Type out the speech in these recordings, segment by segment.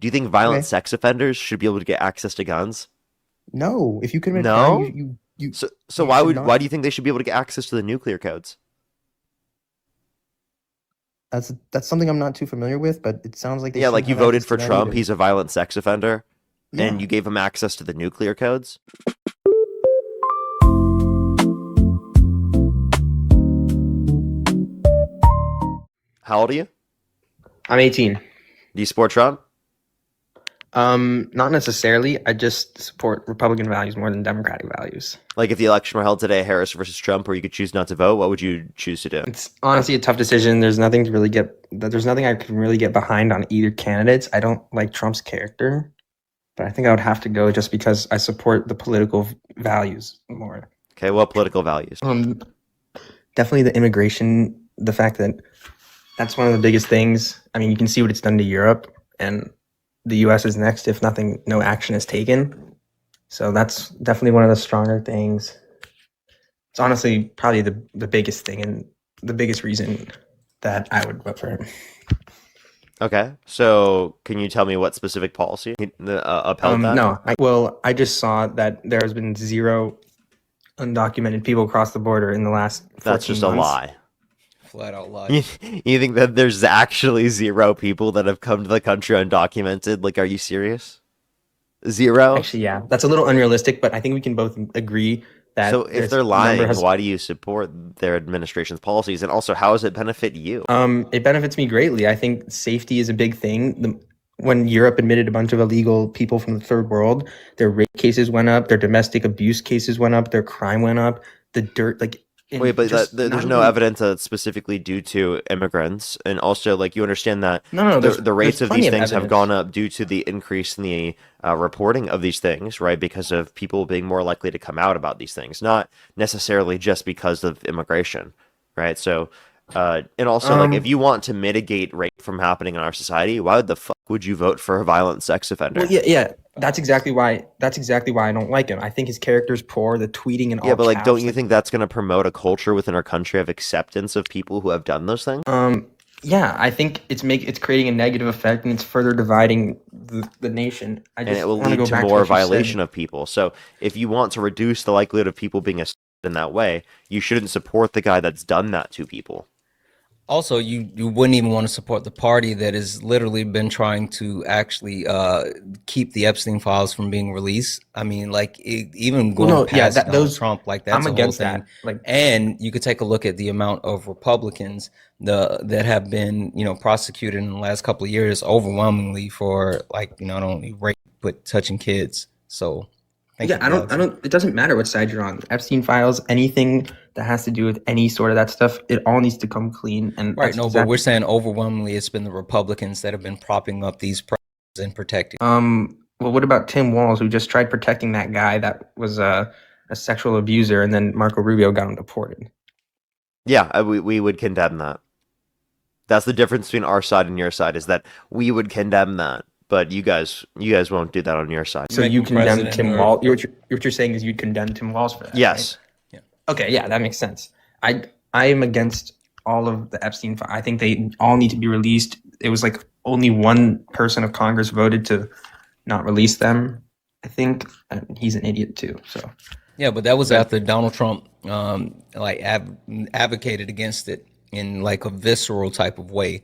Do you think violent Okay. sex offenders should be able to get access to guns? No, if you commit a crime, No. So you should why not. do you think they should be able to get access to the nuclear codes? That's something I'm not too familiar with, but it sounds like they Yeah, like shouldn't you have voted access for to that Trump, either. he's a violent sex offender, and Yeah. you gave him access to the nuclear codes. How old are you? I'm 18. Do you support Trump? Not necessarily. I just support Republican values more than Democratic values. Like if the election were held today, Harris versus Trump, where you could choose not to vote, what would you choose to do? It's honestly a tough decision. There's nothing I can really get behind on either candidates. I don't like Trump's character, but I think I would have to go just because I support the political values more. Okay, what political values? Definitely the immigration, the fact that that's one of the biggest things. I mean, you can see what it's done to Europe, and the US is next if no action is taken. So that's definitely one of the stronger things. It's honestly probably the biggest thing and the biggest reason that I would vote for him. Okay, so can you tell me what specific policy upheld that? No, I just saw that there has been zero undocumented people across the border in the last 14 That's just a months. lie. Flat out lie. You think that there's actually zero people that have come to the country undocumented? Like, are you serious? Zero? Actually, yeah, that's a little unrealistic, but I think we can both agree that So if this they're number lying, has. why do you support their administration's policies? And also, how does it benefit you? It benefits me greatly. I think safety is a big thing. When Europe admitted a bunch of illegal people from the third world, their rape cases went up, their domestic abuse cases went up, their crime went up. The dirt, like, Wait, but just there's not no even. evidence that it's specifically due to immigrants. And also, like, you understand that No, the rates there's of plenty these of things have evidence. gone up due to the increase in the reporting of these things, right? Because of people being more likely to come out about these things, not necessarily just because of immigration, right? So, and also, like, if Um, you want to mitigate rape from happening in our society, why the fuck would you vote for a violent sex well, offender? yeah. That's exactly why. That's exactly why I don't like him. I think his character's poor. The tweeting in Yeah, all but like, don't caps, you like, think that's going to promote a culture within our country of acceptance of people who have done those things? yeah, I think it's creating a negative effect and it's further dividing the nation. I And it just will want to lead go to back to more what you violation said. of people. So if you want to reduce the likelihood of people being assaulted in that way, you shouldn't support the guy that's done that to people. Also, you wouldn't even want to support the party that has literally been trying to actually keep the Epstein files from being released. I mean, like even Well, going no, yeah, past Donald those Trump, like I'm that's a whole against thing. that. Like, And you could take a look at the amount of Republicans that have been prosecuted in the last couple of years, overwhelmingly for like not only rape but touching kids. So thank yeah, you, Galaxy. it doesn't matter what side you're on. Epstein files, anything that has to do with any sort of that stuff, it all needs to come clean. And Right, that's no, but we're exactly. saying overwhelmingly it's been the Republicans that have been propping up these prisons and protecting. Well, what about Tim Walz, who just tried protecting that guy that was a sexual abuser, and then Marco Rubio got him deported? Yeah, we would condemn that. That's the difference between our side and your side is that we would condemn that, but you guys won't do that on your side. So Make you him condemn president Tim or Walz. What you're saying is you'd condemn Tim Walz for that, right? Yes. yeah. Okay, yeah, that makes sense. I am against all of the Epstein files. I think they all need to be released. It was like only one person of Congress voted to not release them. I think and he's an idiot too. So Yeah, but that was but after Donald Trump advocated against it in like a visceral type of way.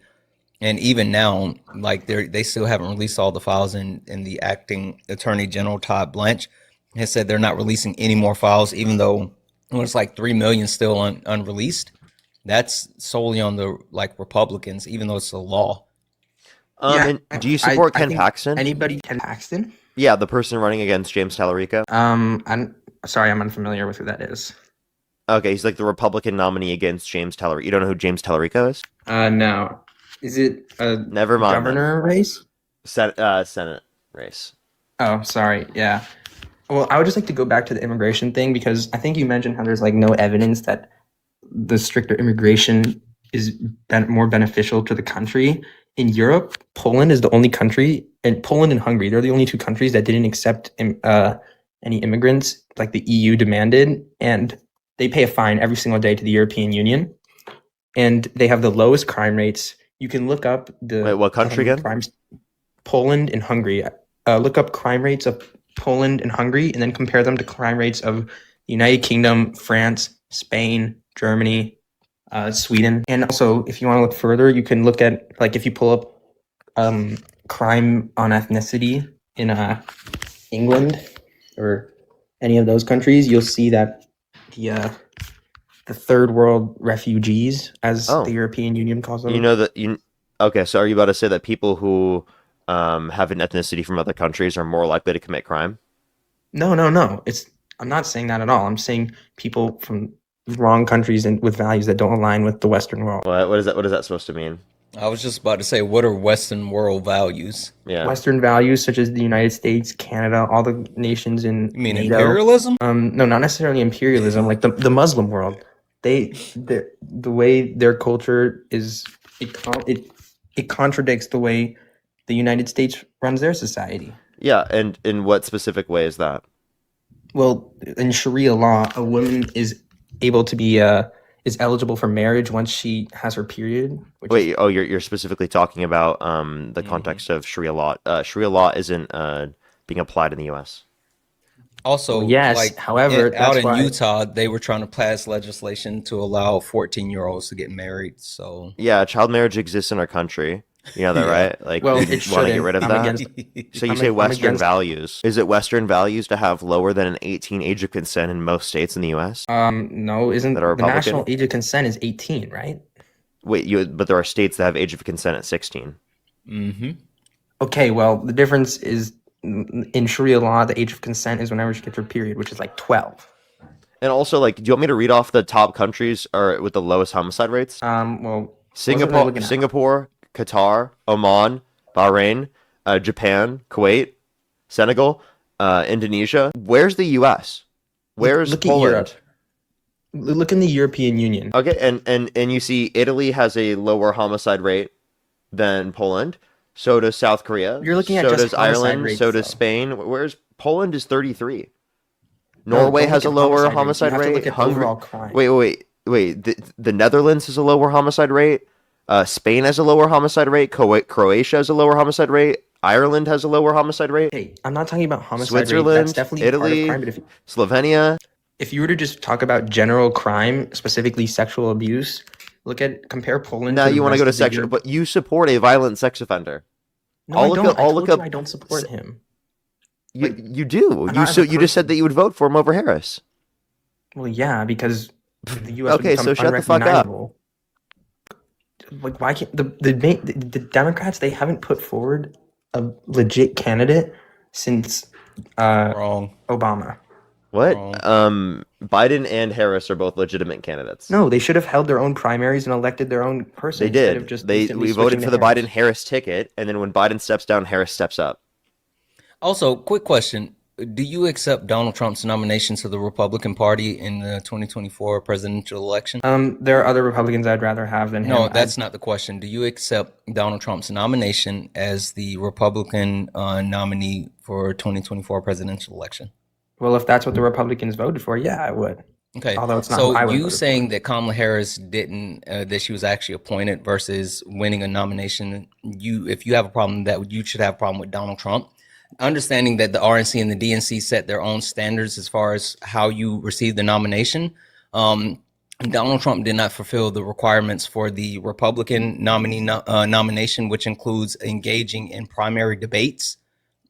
And even now, like they still haven't released all the files, and the acting attorney general Todd Blanche has said they're not releasing any more files, even though it's like 3 million still unreleased. That's solely on the like Republicans, even though it's a law. yeah, And do you support I Ken think Paxton? anybody can Paxton. Yeah, the person running against James Tallarico. I'm sorry, I'm unfamiliar with who that is. Okay, he's like the Republican nominee against James Tallarico. You don't know who James Tallarico is? No, is it a Never mind then. governor race? Senate race. Oh, sorry. Yeah. Well, I would just like to go back to the immigration thing because I think you mentioned how there's like no evidence that the stricter immigration is more beneficial to the country. In Europe, Poland is the only country, and Poland and Hungary, they're the only two countries that didn't accept any immigrants like the EU demanded, and they pay a fine every single day to the European Union, and they have the lowest crime rates. You can look up Wait, what country again? crimes. Poland and Hungary. Look up crime rates of Poland and Hungary, and then compare them to crime rates of United Kingdom, France, Spain, Germany, Sweden. And also, if you want to look further, you can look at, like, if you pull up crime on ethnicity in England or any of those countries, you'll see that the third world refugees, as Oh. the European Union calls them. You know that you. Okay, so are you about to say that people who have an ethnicity from other countries are more likely to commit crime? No. I'm not saying that at all. I'm saying people from wrong countries and with values that don't align with the Western world. What is that? What is that supposed to mean? I was just about to say, what are Western world values? Yeah. Western values such as the United States, Canada, all the nations in You mean NATO. imperialism? No, not necessarily imperialism. Like the Muslim world, the way their culture is, it contradicts the way the United States runs their society. Yeah, and in what specific way is that? Well, in Sharia law, a woman is able to be is eligible for marriage once she has her period. Which Wait, oh, you're specifically talking about the context of Sharia law. Sharia law isn't being applied in the U.S. Also, yes, like however, out that's in why- Utah, they were trying to pass legislation to allow 14-year-olds to get married. So Yeah, child marriage exists in our country. You know that, Yeah. right? Like, Well, you it want to shouldn't. get rid of I'm that. against- So you I'm- say I'm Western against- values. Is it Western values to have lower than an 18 age of consent in most states in the U.S.? No, isn't That are the national Republican? age of consent is 18, right? Wait, but there are states that have age of consent at 16. hmm Okay, well, the difference is in Sharia law, the age of consent is whenever she gets her period, which is like 12. And also, like, do you want me to read off the top countries or with the lowest homicide rates? Well, Singapore, looking at? Singapore, Qatar, Oman, Bahrain, Japan, Kuwait, Senegal, Indonesia. Where's the U.S.? Where's Look at Poland? Europe. Look in the European Union. Okay, and you see Italy has a lower homicide rate than Poland. So does South Korea. You're looking at so just does homicide Ireland. rates, So does though. Spain. Where's Poland is 33. No, Norway don't has a look at lower homicide homicide rates. You have to rate. look at Hungary. overall crime. Wait. The Netherlands has a lower homicide rate. Spain has a lower homicide rate. Croatia has a lower homicide rate. Ireland has a lower homicide rate. Hey, I'm not talking about homicide rate. Switzerland, That's definitely Italy, part of crime. But Slovenia. if you were to just talk about general crime, specifically sexual abuse, compare Poland. Now to the you want to rest go to of the sexual, Europe- but you support a violent sex offender. No, I'll I look don't. up- I I'll told look you up- I don't support him. You do. I'm You not so as a you just said person. that you would vote for him over Harris. Well, yeah, because the U.S. Okay, would so become shut the fuck up. unrecognizable. Like, why can't the Democrats? They haven't put forward a legit candidate since wrong. Obama. What? Wrong. Biden and Harris are both legitimate candidates. No, they should have held their own primaries and elected their own person. They instead did. Of just We instantly voted switching for to the Harris. Biden-Harris ticket, and then when Biden steps down, Harris steps up. Also, quick question. Do you accept Donald Trump's nomination to the Republican Party in the 2024 presidential election? There are other Republicans I'd rather have than him. No, that's not the question. Do you accept Donald Trump's nomination as the Republican nominee for 2024 presidential election? Well, if that's what the Republicans voted for, yeah, I would. Okay. Although it's not So who I would you vote saying that Kamala Harris didn't, that she was actually appointed versus winning a nomination, if you have a problem that you should have a problem with Donald Trump, understanding that the RNC and the DNC set their own standards as far as how you receive the nomination. Donald Trump did not fulfill the requirements for the Republican nominee nomination, which includes engaging in primary debates,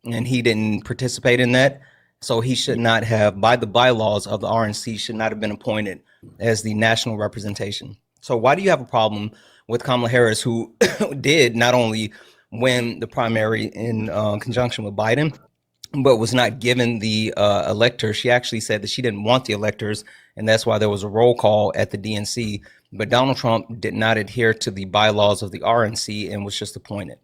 and he didn't participate in that. So he should not have, by the bylaws of the RNC, should not have been appointed as the national representation. So why do you have a problem with Kamala Harris, who did not only win the primary in conjunction with Biden, but was not given the electors? She actually said that she didn't want the electors, and that's why there was a roll call at the DNC. But Donald Trump did not adhere to the bylaws of the RNC and was just appointed.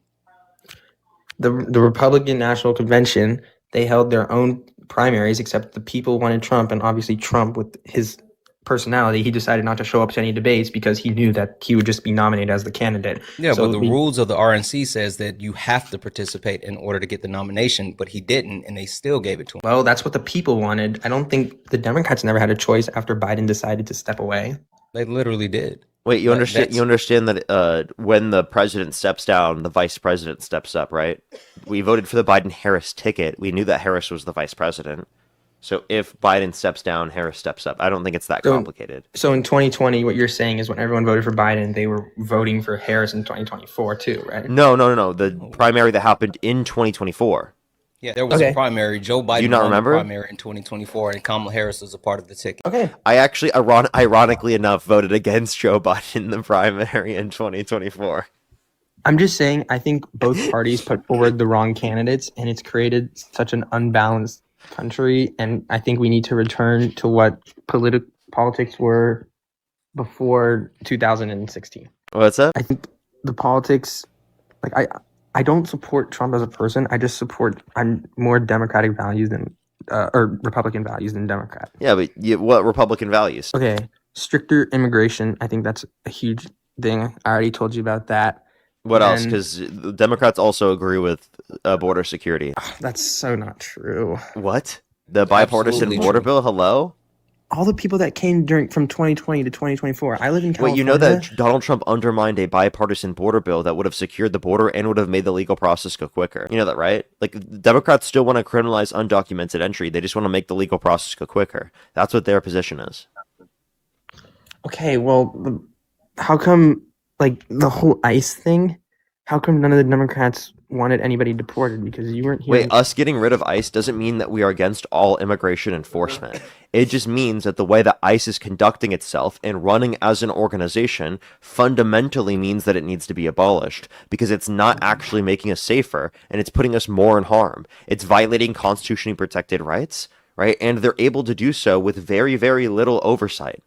The Republican National Convention, they held their own primaries, except the people wanted Trump, and obviously Trump, with his personality, he decided not to show up to any debates because he knew that he would just be nominated as the candidate. Yeah, So but the rules of the RNC says that you have to participate in order to get the nomination, but he didn't, and they still gave it to him. well, that's what the people wanted. I don't think the Democrats never had a choice after Biden decided to step away. They literally did. Wait, you That- understand? that's- You understand that when the president steps down, the vice president steps up, right? We voted for the Biden-Harris ticket. We knew that Harris was the vice president. So if Biden steps down, Harris steps up. I don't think it's that So- complicated. So in 2020, what you're saying is when everyone voted for Biden, they were voting for Harris in 2024 too, right? No. The primary that happened in 2024. Yeah, there was Okay. a primary. Joe Biden you not won remember? the primary in 2024, and Kamala Harris was a part of the ticket. Okay. I actually, ironically enough, voted against Joe Biden in the primary in 2024. I'm just saying, I think both parties put forward the wrong candidates, and it's created such an unbalanced country. And I think we need to return to what politics were before 2016. What's up? I think the politics, like I don't support Trump as a person. I just support I'm more Democratic values than or Republican values than Democrat. Yeah, but what Republican values? Okay, stricter immigration. I think that's a huge thing. I already told you about that. What else? And- Because the Democrats also agree with border security. That's so not true. What? The bipartisan Absolutely border true. bill? Hello? All the people that came from 2020 to 2024. I live in California. Wait, you know that Donald Trump undermined a bipartisan border bill that would have secured the border and would have made the legal process go quicker. You know that, right? Like, the Democrats still want to criminalize undocumented entry. They just want to make the legal process go quicker. That's what their position is. Okay, well, how come like the whole ICE thing? How come none of the Democrats wanted anybody deported? Because you weren't here. Wait, us getting rid of ICE doesn't mean that we are against all immigration enforcement. It just means that the way that ICE is conducting itself and running as an organization fundamentally means that it needs to be abolished because it's not actually making us safer and it's putting us more in harm. It's violating constitutionally protected rights, right? And they're able to do so with very, very little oversight.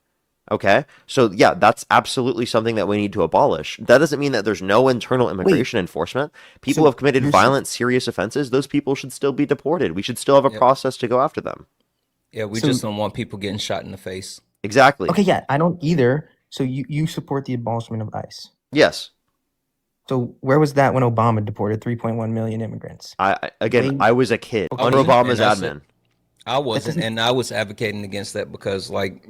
Okay, so yeah, that's absolutely something that we need to abolish. That doesn't mean that there's no internal immigration enforcement. People So have committed you're violent, serious offenses. Those people should still be deported. We should still have a Yep. process to go after them. Yeah, we So- just don't want people getting shot in the face. Exactly. Okay, yeah, I don't either. So you support the abolishment of ICE. Yes. So where was that when Obama deported 3.1 million immigrants? Again, They- I was a kid Okay. under And Obama's that's admin. I wasn't, doesn't- and I was advocating against that because, like,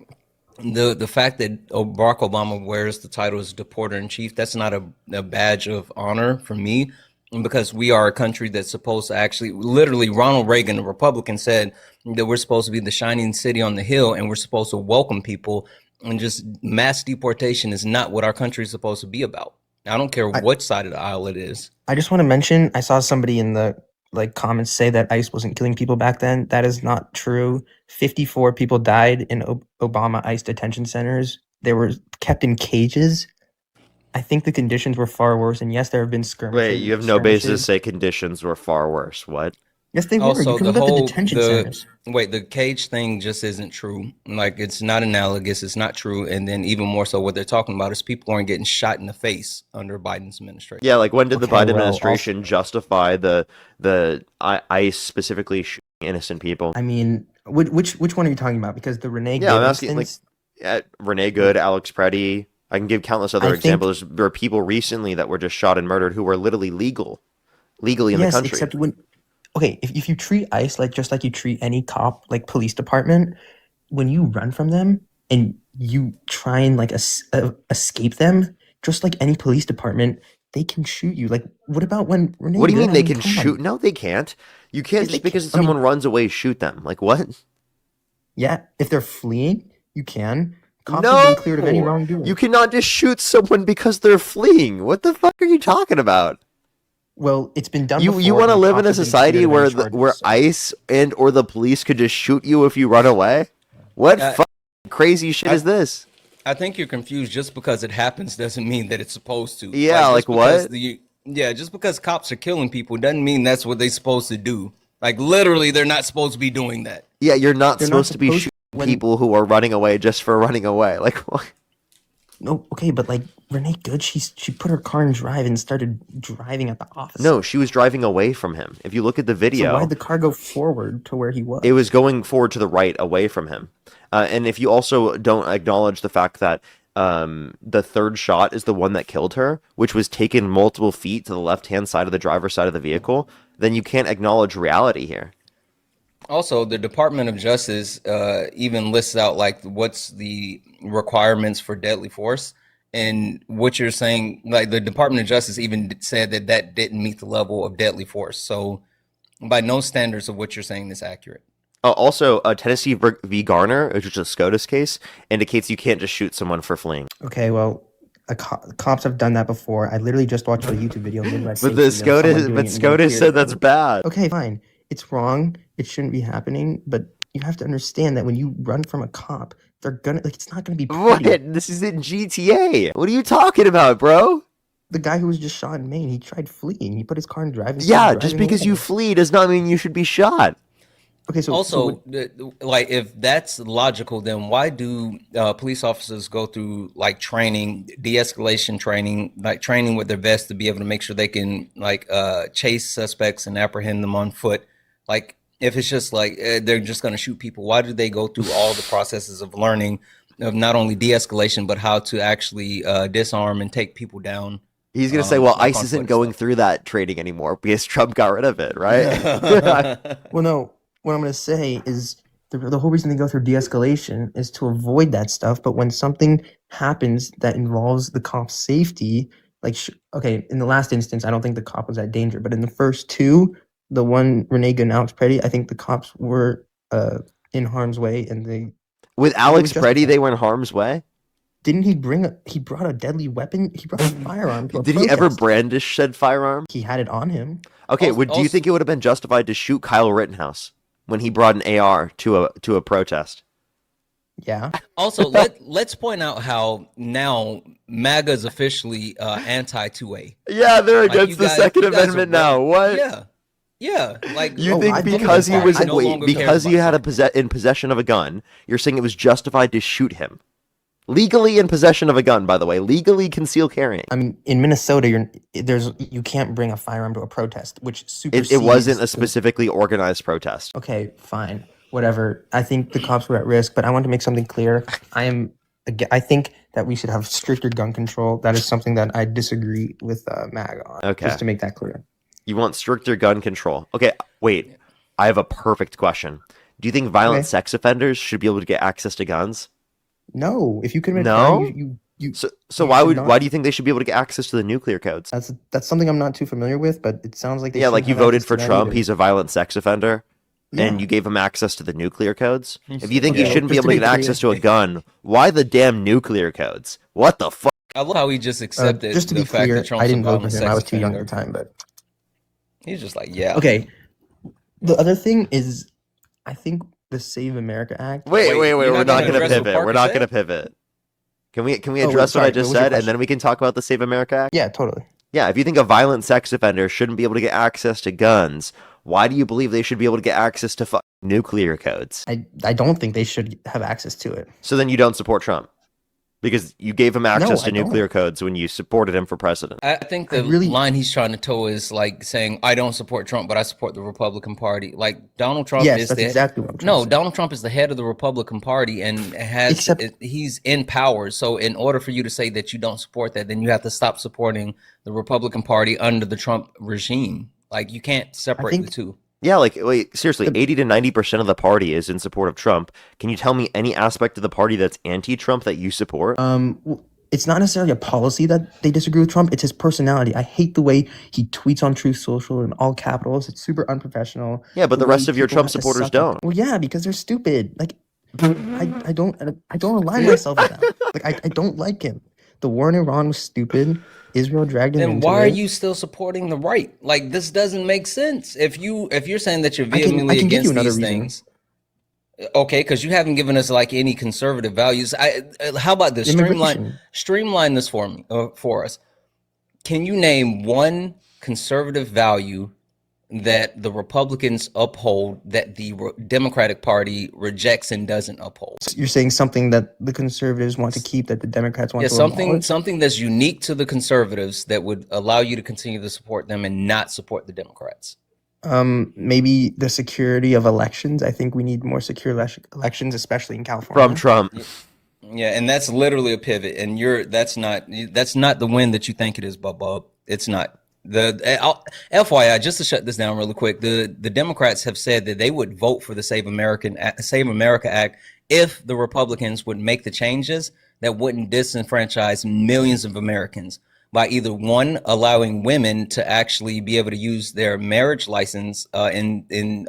the fact that Barack Obama wears the title as deporter in chief, that's not a badge of honor for me, and because we are a country that's supposed to actually, literally, Ronald Reagan, a Republican, said that we're supposed to be the shining city on the hill, and we're supposed to welcome people, and just mass deportation is not what our country is supposed to be about. I don't care what side of the aisle it is. I just want to mention I saw somebody in the comments say that ICE wasn't killing people back then. That is not true. 54 people died in Obama ICE detention centers. They were kept in cages. I think the conditions were far worse. And yes, there have been skirmishes. Wait, you have no basis to skirmishes. say conditions were far worse. What? Yes, they were. Also, You can the look at the whole detention centers. the cage thing just isn't true. Like, it's not analogous. It's not true. And then even more so, what they're talking about is people aren't getting shot in the face under Biden's administration. Yeah, like when did the Okay, Biden well, administration justify the ICE specifically shooting innocent people? I mean, which one are you talking about? Because the Renee Yeah, I'm Good asking, like, instance, Renee Good, Alex Preddy. I can give countless other I think- examples. There are people recently that were just shot and murdered who were literally legally in the country. except when okay, if you treat ICE like just like you treat any cop, like police department, when you run from them and you try and like escape them, just like any police department, they can shoot you. Like, what about when Renee? What do you mean Good, they I mean, can come on. shoot? No, they can't. You can't Yes, just they because can. I mean- someone runs away, shoot them. Like what? Yeah, if they're fleeing, you can. Cops have been cleared of any No! wrongdoing. You cannot just shoot someone because they're fleeing. What the fuck are you talking about? Well, it's been done. You before, want to and live in cops a have been society cleared of where any charges, where so- ICE and or the police could just shoot you if you run away? What Uh, fucking crazy shit is this? I think you're confused. Just because it happens doesn't mean that it's supposed to. Yeah, just like because what? just because cops are killing people doesn't mean that's what they're supposed to do. Like, literally, they're not supposed to be doing that. Yeah, you're not They're not supposed to be supposed- shooting when- people who are running away just for running away. Like what? No, okay, but like Renee Good, she put her car in drive and started driving at the office. No, she was driving away from him. If you look at the so video, why'd the car go forward to where he was? it was going forward to the right away from him. And if you also don't acknowledge the fact that the third shot is the one that killed her, which was taken multiple feet to the left-hand side of the driver's side of the vehicle, then you can't acknowledge reality here. Also, the Department of Justice even lists out like what's the requirements for deadly force, and what you're saying, like the Department of Justice even said that that didn't meet the level of deadly force. So, by no standards of what you're saying is accurate. Also, Tennessee v. Garner, which is a SCOTUS case, indicates you can't just shoot someone for fleeing. Okay, well, cops have done that before. I literally just watched a YouTube video made by But the SCOTUS said that's bad. Okay, fine. It's wrong. It shouldn't be happening. But you have to understand that when you run from a cop, they're gonna it's not gonna be What? pretty. This is in GTA. What are you talking about, bro? The guy who was just shot in Maine, he tried fleeing. He put his car in drive. And Yeah, started just driving because away. you flee does not mean you should be shot. Okay, so Also, like if that's logical, then why do police officers go through like training, de-escalation training, like training with their vests to be able to make sure they can like chase suspects and apprehend them on foot? Like if it's just like they're just going to shoot people, why do they go through all the processes of learning of not only de-escalation but how to actually disarm and take people down? He's gonna say, well, like ICE on isn't foot going stuff. through that training anymore because Trump got rid of it, right? well, no. What I'm gonna say is the whole reason they go through de-escalation is to avoid that stuff. But when something happens that involves the cop's safety, like okay, in the last instance, I don't think the cop was at danger, but in the first two, the one Renee Good and Alex Petty, I think the cops were in harm's way, and they With Alex was Preddy, justified. they were in harm's way. Didn't he brought a deadly weapon? He brought a firearm to a Did he ever protest. brandish said firearm? He had it on him. Okay, do you Also- think it would have been justified to shoot Kyle Rittenhouse when he brought an AR to a protest? Yeah. Also, let's point out how now MAGA is officially anti-2A. Yeah, they're Like, against you the guys- Second you guys are Amendment now. What? Yeah. Like You Oh, think I don't because think he was that- I no longer cares because he about had in possession of a gun, you're saying it was justified to shoot him? Legally in possession of a gun, by the way, legally concealed carrying. I mean, in Minnesota, you can't bring a firearm to a protest, which supersedes. It wasn't a the- specifically organized protest. Okay, fine, whatever. I think the cops were at risk, but I want to make something clear. I think that we should have stricter gun control. That is something that I disagree with MAGA on. Okay. Just to make that clear. You want stricter gun control. Okay, wait. I have a perfect question. Do you think violent Okay. sex offenders should be able to get access to guns? No, if you commit a No? crime, you So You why should not. why do you think they should be able to get access to the nuclear codes? that's something I'm not too familiar with, but it sounds like they Yeah, like shouldn't you have voted access for to that Trump, either. he's a violent sex offender, and Yeah. you gave him access to the nuclear codes. He's- If you think he Okay, shouldn't be just able to to get be access clear. to a gun, why the damn nuclear codes? What the fuck? I love how he just accepted Just to the be fact clear, that Trump's I didn't a vote for violent him. sex I was too young at offender. the time, but He's just like, yeah. okay. The other thing is, I think the Save America Act. Wait, Wait, we're you're not not going gonna to address what pivot. Parker We're not said? going to pivot. Can we Oh, wait, address what I sorry, just what was your said, and question? then we can talk about the Save America Act? Yeah, totally. Yeah, if you think a violent sex offender shouldn't be able to get access to guns, why do you believe they should be able to get access to nuclear codes? I don't think they should have access to it. So then you don't support Trump because you gave him access to I don't. nuclear codes when you supported him for president. I think I the really- line he's trying to toe is like saying, I don't support Trump, but I support the Republican Party. Like Donald Trump Yes, is that's the exactly what I'm trying no, to say. Donald Trump is the head of the Republican Party and Except- he's in power. So in order for you to say that you don't support that, then you have to stop supporting the Republican Party under the Trump regime. Like you can't separate think- the two. Yeah, like wait, seriously, The- 80 to 90% of the party is in support of Trump. Can you tell me any aspect of the party that's anti-Trump that you support? It's not necessarily a policy that they disagree with Trump. It's his personality. I hate the way he tweets on Truth Social in all capitals. It's super unprofessional. Yeah, but the way rest of your people Trump have to supporters suck up- don't. Well, yeah, because they're stupid. Like, I don't align myself with them. Like, I don't like him. The war in Iran was stupid. Israel dragged him Then into why are it. you still supporting the right? Like this doesn't make sense. If you're saying that you're I can vehemently give you against another these reason. things, okay, because you haven't given us like any conservative values. How about this? Immigration. Streamline this for me, for us. Can you name one conservative value that the Republicans uphold that the Democratic Party rejects and doesn't uphold? You're saying something that the conservatives want to keep that the Democrats want Yeah, to something abolish? that's unique to the conservatives that would allow you to continue to support them and not support the Democrats. Maybe the security of elections. I think we need more secure elections, especially in From California. Trump. Yeah, and that's literally a pivot, and that's not the win that you think it is, Bob. It's not. FYI, just to shut this down really quick, the Democrats have said that they would vote for the Save America Act if the Republicans would make the changes that wouldn't disenfranchise millions of Americans by either one, allowing women to actually be able to use their marriage license in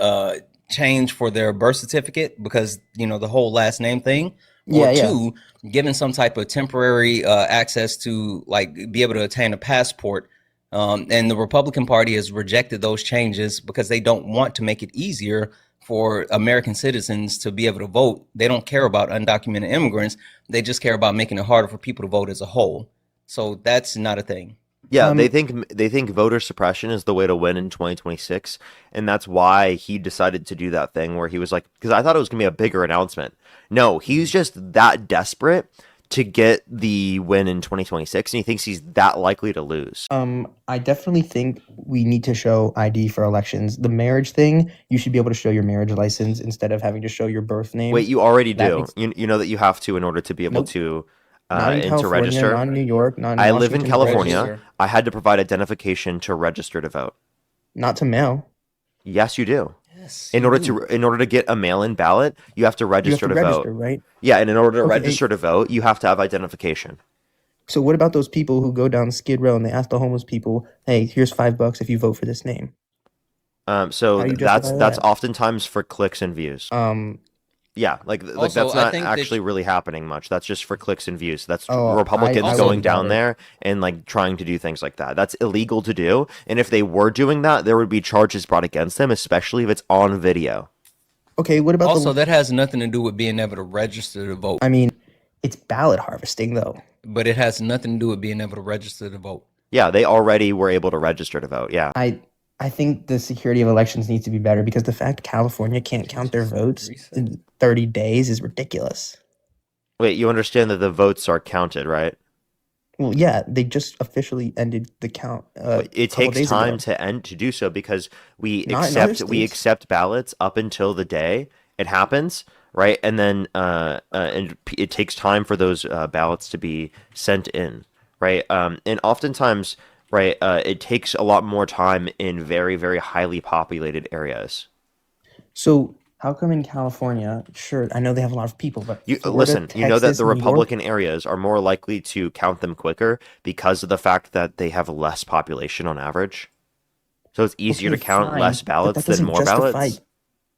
change for their birth certificate, because the whole last name thing, or Yeah, yeah. two, given some type of temporary access to like be able to obtain a passport. And the Republican Party has rejected those changes because they don't want to make it easier for American citizens to be able to vote. They don't care about undocumented immigrants. They just care about making it harder for people to vote as a whole. So that's not a thing. Yeah, they Um, think voter suppression is the way to win in 2026, and that's why he decided to do that thing where he was like, because I thought it was gonna be a bigger announcement. No, he's just that desperate to get the win in 2026, and he thinks he's that likely to lose. I definitely think we need to show ID for elections. The marriage thing, you should be able to show your marriage license instead of having to show your birth Wait, name. you already That do. makes You know that you have to in order to be able Nope. to Not in and to California, register. not in New York, not in I live in Washington, California. Register. I had to provide identification to register to vote. not to mail. Yes, you do. Yes. In order to get a mail-in ballot, you have to You have register to to register, vote. right? Yeah, and in order to Okay. register to vote, you have to have identification. So what about those people who go down Skid Row and they ask the homeless people, "Hey, here's $5 if you vote for this name." So How do you that's justify that's that? oftentimes for clicks and views. Yeah, Like Also, that's I not think that actually really happening much. That's just for clicks and views. That's Oh, Republicans I going wouldn't down doubt it. there and like trying to do things like that. That's illegal to do. And if they were doing that, there would be charges brought against them, especially if it's on video. Okay, what about Also, the? that has nothing to do with being able to register to vote, I mean, it's ballot harvesting though. but it has nothing to do with being able to register to vote. Yeah, they already were able to register to vote. Yeah. I think the security of elections needs to be better because the fact California can't count their votes in 30 days is ridiculous. Wait, you understand that the votes are counted, right? Well, yeah, they just officially ended the count But it a couple takes days time ago. to end to do so because Not in other we states. accept ballots up until the day it happens, right? And then it takes time for those ballots to be sent in, right? And oftentimes, right, it takes a lot more time in very, very highly populated areas. So how come in California, sure, I know they have a lot of people, but You Florida, listen, you know that Texas, the New York, Republican areas are more likely to count them quicker because of the fact that they have less population on average. So it's easier okay, to count fine, less but ballots than more ballots.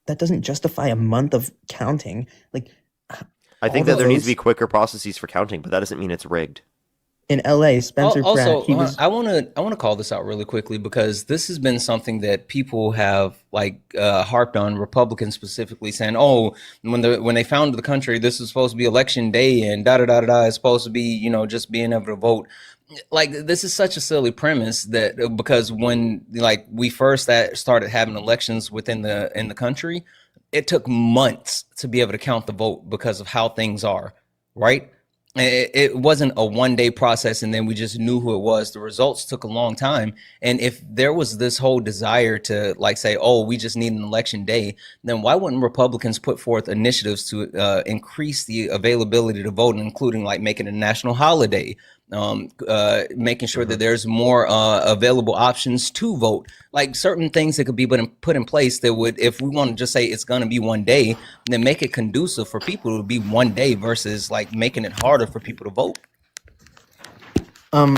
that doesn't justify a month of counting. Like I all think the that there needs to be votes quicker processes for counting, but that doesn't mean it's rigged. in LA, Spencer Pratt, Also, he was I want to call this out really quickly because this has been something that people have like harped on, Republicans specifically, saying, "Oh, when they founded the country, this is supposed to be election day, and da da da da da. It's supposed to be just being able to vote." Like this is such a silly premise that because when like we first started having elections within the in the country, it took months to be able to count the vote because of how things are, right? It wasn't a 1 day process and then we just knew who it was. The results took a long time. And if there was this whole desire to like say, oh, we just need an election day, then why wouldn't Republicans put forth initiatives to increase the availability to vote, including like making it a national holiday, making sure that there's more available options to vote, like certain things that could be put in place that would, if we want to just say it's going to be 1 day, then make it conducive for people to be 1 day versus like making it harder for people to vote. um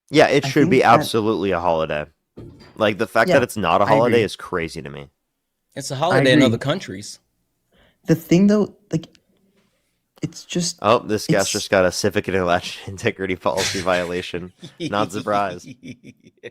Yeah, it I should be think that absolutely a holiday. Like the fact that yeah, it's not a I holiday agree. is crazy to me. It's a I holiday in other agree. countries. The thing though, like it's just Oh, this guest it's just got a civic and election integrity policy violation. Not surprised. Yeah.